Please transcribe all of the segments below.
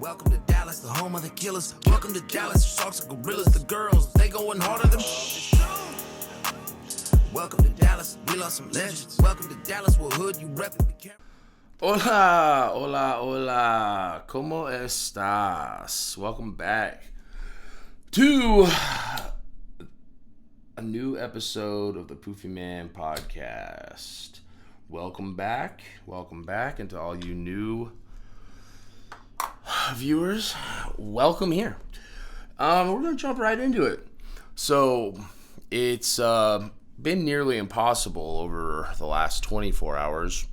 Welcome to Dallas, the home of the killers. Welcome to Dallas, sharks and gorillas. The girls, they going harder than Welcome to Dallas, we lost some legends. Welcome to Dallas, what hood you reppin'. Hola, ¿cómo estás? Welcome back to a new episode of the Poofy Man podcast. Welcome back, and to all you new viewers, welcome here. We're going to jump right into it. So, it's been nearly impossible over the last 24 hours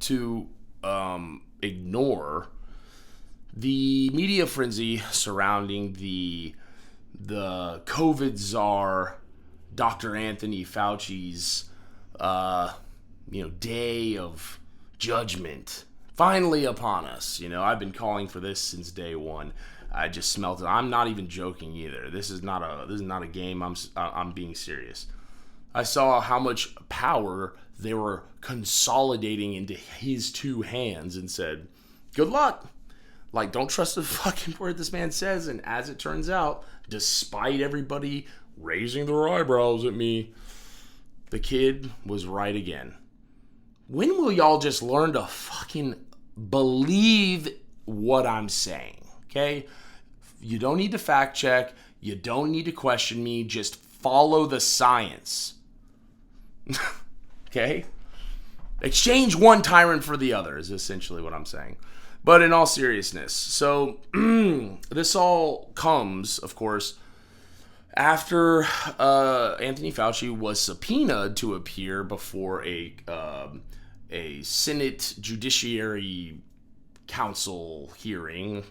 to ignore the media frenzy surrounding the Covid Czar, Dr. Anthony Fauci's, day of judgment finally upon us. I've been calling for this since day one. I just smelt it. I'm not even joking either. This is not a game. I'm being serious. I saw how much power they were consolidating into his two hands and said, good luck. Like, don't trust the fucking word this man says. And as it turns out, despite everybody raising their eyebrows at me, the kid was right again. When will y'all just learn to fucking believe what I'm saying? Okay? You don't need to fact check. You don't need to question me. Just follow the science. Okay? Exchange one tyrant for the other is essentially what I'm saying. But in all seriousness, so this all comes, of course, after Anthony Fauci was subpoenaed to appear before a Senate Judiciary Council hearing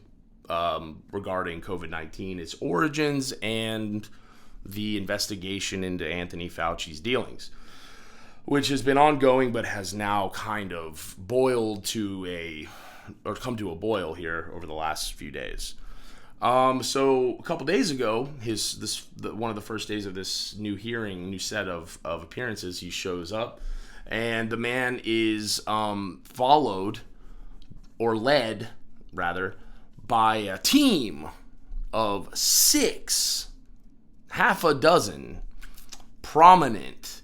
regarding COVID-19, its origins, and the investigation into Anthony Fauci's dealings, which has been ongoing but has now kind of come to a boil here over the last few days. So a couple days ago, one of the first days of this new set of appearances, he shows up, and the man is led by a team of half a dozen prominent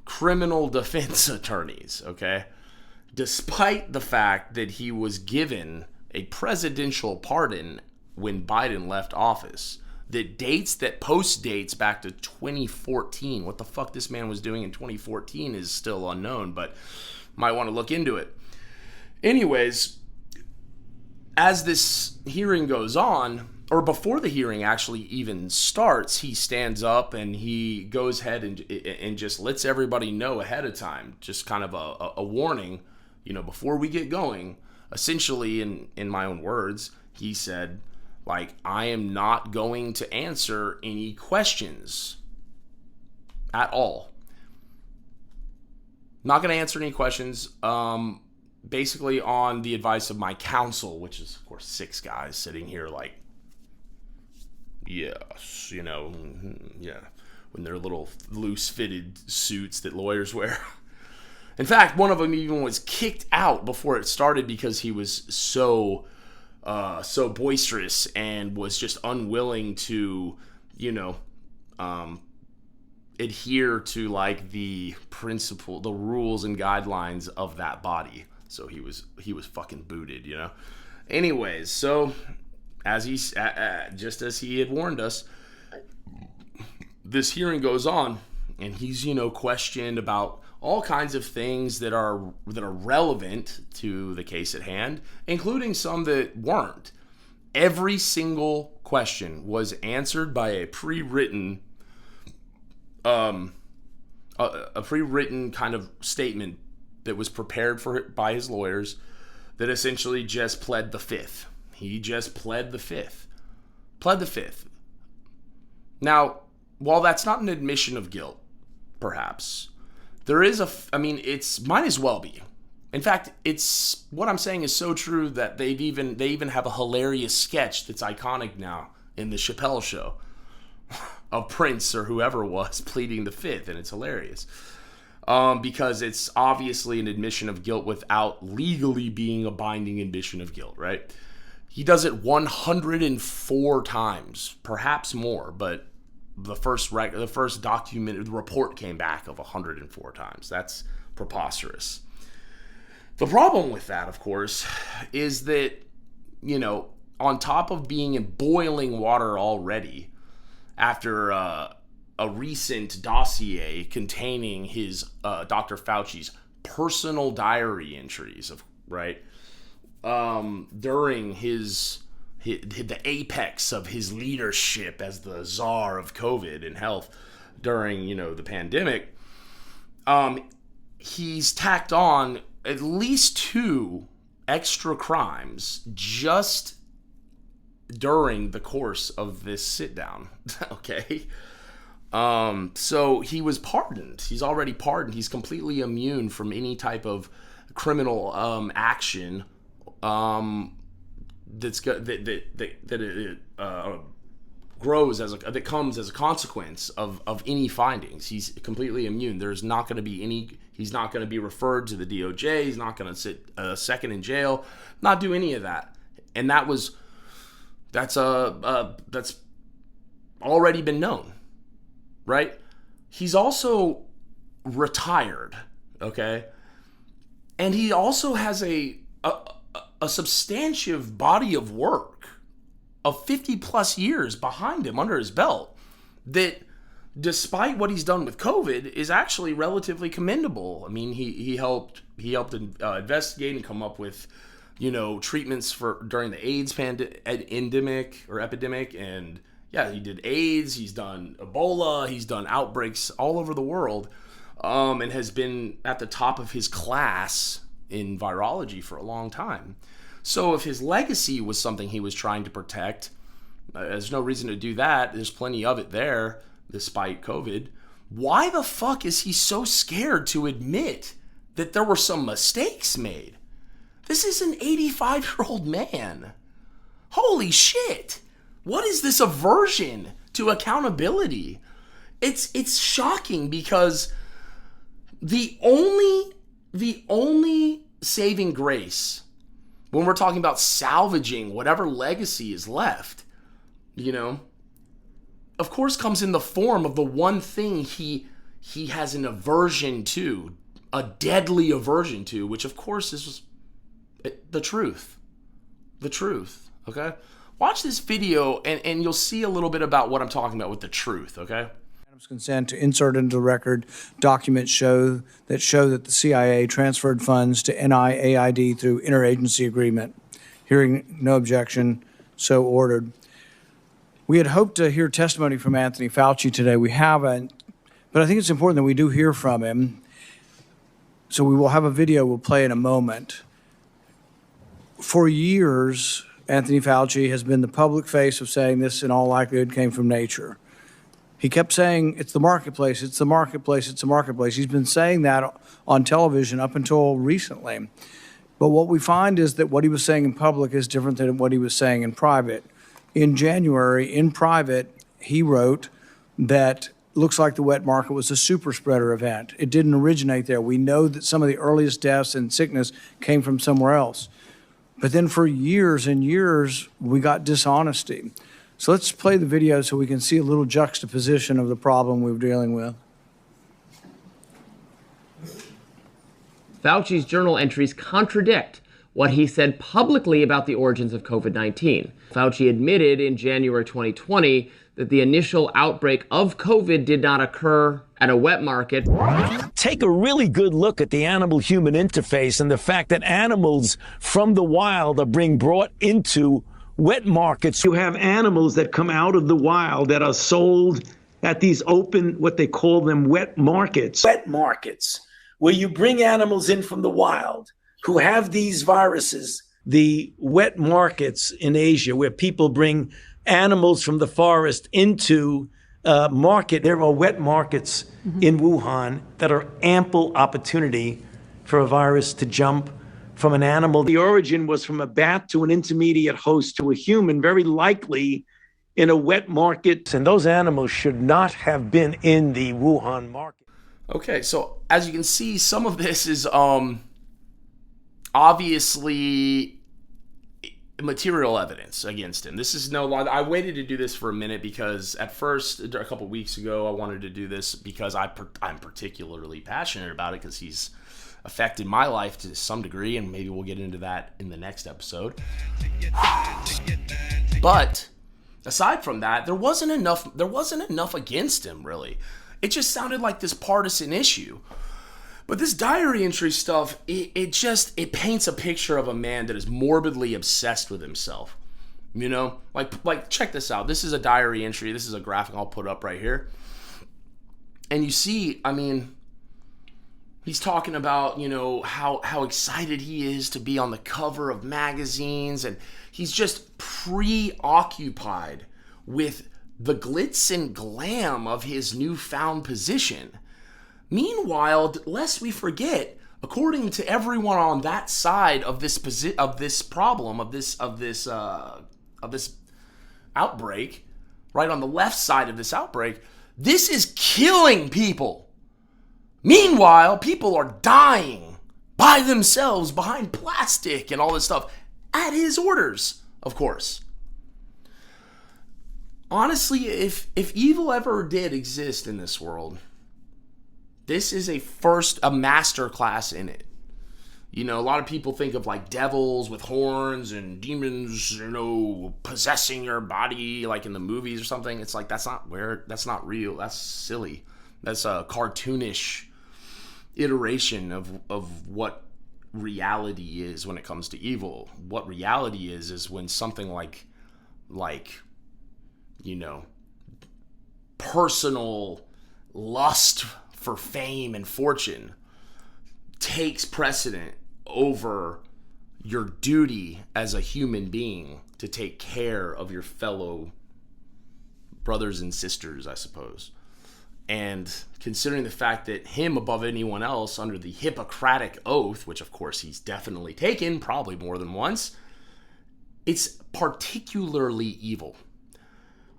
criminal defense attorneys, okay? Despite the fact that he was given a presidential pardon when Biden left office, that post-dates back to 2014. What the fuck this man was doing in 2014 is still unknown, but might want to look into it. Anyways, as this hearing goes on, or before the hearing actually even starts, he stands up and he goes ahead and just lets everybody know ahead of time, just kind of a warning, before we get going. Essentially, in my own words, he said, I am not going to answer any questions at all. Not going to answer any questions, basically on the advice of my counsel, which is, of course, 6 guys sitting here yes, yeah, when they're little loose-fitted suits that lawyers wear. In fact, one of them even was kicked out before it started because he was so boisterous and was just unwilling to, adhere to the rules and guidelines of that body. So he was fucking booted, Anyways, so just as he had warned us, this hearing goes on, and he's questioned about all kinds of things that are relevant to the case at hand, including some that weren't. Every single question was answered by a pre-written kind of statement that was prepared by his lawyers that essentially just pled the fifth. He just pled the fifth. Now, while that's not an admission of guilt, perhaps, there is it's might as well be. In fact, it's what I'm saying is so true that they even have a hilarious sketch that's iconic now in the Chappelle Show of Prince or whoever it was pleading the fifth, and it's hilarious. Because it's obviously an admission of guilt without legally being a binding admission of guilt, right? He does it 104 times, perhaps more, but the first documented report came back of 104 times. That's preposterous. The problem with that, of course, is that, on top of being in boiling water already, after a recent dossier containing his Dr. Fauci's personal diary entries during the apex of his leadership as the czar of COVID and health during the pandemic, he's tacked on at least 2 extra crimes just during the course of this sit down. Okay. So he was pardoned. He's already pardoned. He's completely immune from any type of criminal action that comes as a consequence of any findings. He's completely immune. There's not going to be he's not going to be referred to the DOJ. He's not going to sit a second in jail, not do any of that. And that's already been known, right? He's also retired, okay? And he also has a substantive body of work of 50 plus years behind him under his belt that, despite what he's done with COVID, is actually relatively commendable. I mean, he helped investigate and come up with treatments during the AIDS epidemic, and he did AIDS. He's done Ebola. He's done outbreaks all over the world, and has been at the top of his class in virology for a long time. So if his legacy was something he was trying to protect, there's no reason to do that. There's plenty of it there, despite COVID. Why the fuck is he so scared to admit that there were some mistakes made? This is an 85-year-old man. Holy shit. What is this aversion to accountability? It's shocking, because the only saving grace when we're talking about salvaging whatever legacy is left, of course comes in the form of the one thing he has an aversion to, a deadly aversion to, which of course is the truth. The truth, okay? Watch this video and you'll see a little bit about what I'm talking about with the truth, okay? Consent to insert into the record documents show that the CIA transferred funds to NIAID through interagency agreement. Hearing no objection, so ordered. We had hoped to hear testimony from Anthony Fauci today. We haven't, but I think it's important that we do hear from him. So we will have a video we'll play in a moment. For years, Anthony Fauci has been the public face of saying this in all likelihood came from nature. He kept saying, it's the marketplace, it's the marketplace, it's the marketplace. He's been saying that on television up until recently. But what we find is that what he was saying in public is different than what he was saying in private. In January, in private, he wrote that looks like the wet market was a super spreader event. It didn't originate there. We know that some of the earliest deaths and sickness came from somewhere else. But then for years and years, we got dishonesty. So let's play the video so we can see a little juxtaposition of the problem we're dealing with. Fauci's journal entries contradict what he said publicly about the origins of COVID-19. Fauci admitted in January 2020 that the initial outbreak of COVID did not occur at a wet market. Take a really good look at the animal-human interface and the fact that animals from the wild are being brought into wet markets. You have animals that come out of the wild that are sold at these open, what they call them, wet markets. Wet markets, where you bring animals in from the wild who have these viruses. The wet markets in Asia, where people bring animals from the forest into market. There are wet markets in Wuhan that are ample opportunity for a virus to jump from an animal. The origin was from a bat to an intermediate host to a human, very likely in a wet market. And those animals should not have been in the Wuhan market. Okay, so as you can see, some of this is obviously material evidence against him. This is no lie. I waited to do this for a minute because at first, a couple weeks ago, I wanted to do this because I'm particularly passionate about it because he's affected my life to some degree, and maybe we'll get into that in the next episode. But aside from that, there wasn't enough against him, really. It just sounded like this partisan issue. But this diary entry stuff, it paints a picture of a man that is morbidly obsessed with himself. You know, like check this out. This is a diary entry. This is a graphic I'll put up right here. And you see, I mean, he's talking about, you know, how excited he is to be on the cover of magazines, and he's just preoccupied with the glitz and glam of his newfound position. Meanwhile, lest we forget, according to everyone on that side of this problem, of this outbreak, right on the left side of this outbreak, this is killing people. Meanwhile, people are dying by themselves behind plastic and all this stuff at his orders, of course. Honestly, if evil ever did exist in this world, this is a master class in it. You know, a lot of people think of like devils with horns and demons, you know, possessing your body like in the movies or something. It's like, that's not real. That's silly. That's a cartoonish iteration of what reality is when it comes to evil. What reality is when something like, you know, personal lust for fame and fortune takes precedent over your duty as a human being to take care of your fellow brothers and sisters, I suppose. And considering the fact that him above anyone else under the Hippocratic Oath, which of course he's definitely taken, probably more than once, it's particularly evil.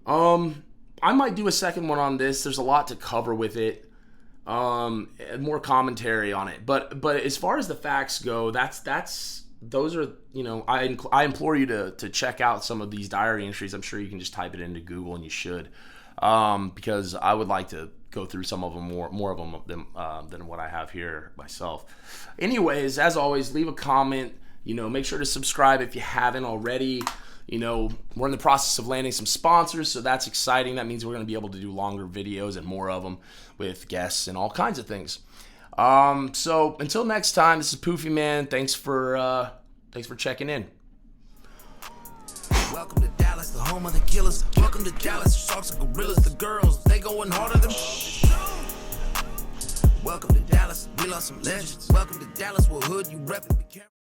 I might do a second one on this. There's a lot to cover with it. More commentary on it. But as far as the facts go, those are, you know, I implore you to check out some of these diary entries. I'm sure you can just type it into Google, and you should. Because I would like to go through some of them, more of them than what I have here myself. Anyways, as always, leave a comment. You know, make sure to subscribe if you haven't already. You know, we're in the process of landing some sponsors, so that's exciting. That means we're going to be able to do longer videos and more of them with guests and all kinds of things. So until next time, this is Poofy Man. Thanks for checking in. Welcome to Dallas, the home of the killers. Welcome to Dallas, sharks and gorillas. The girls, they going harder than. Welcome to Dallas, we love some legends. Welcome to Dallas, we're hood, you rep it, be careful.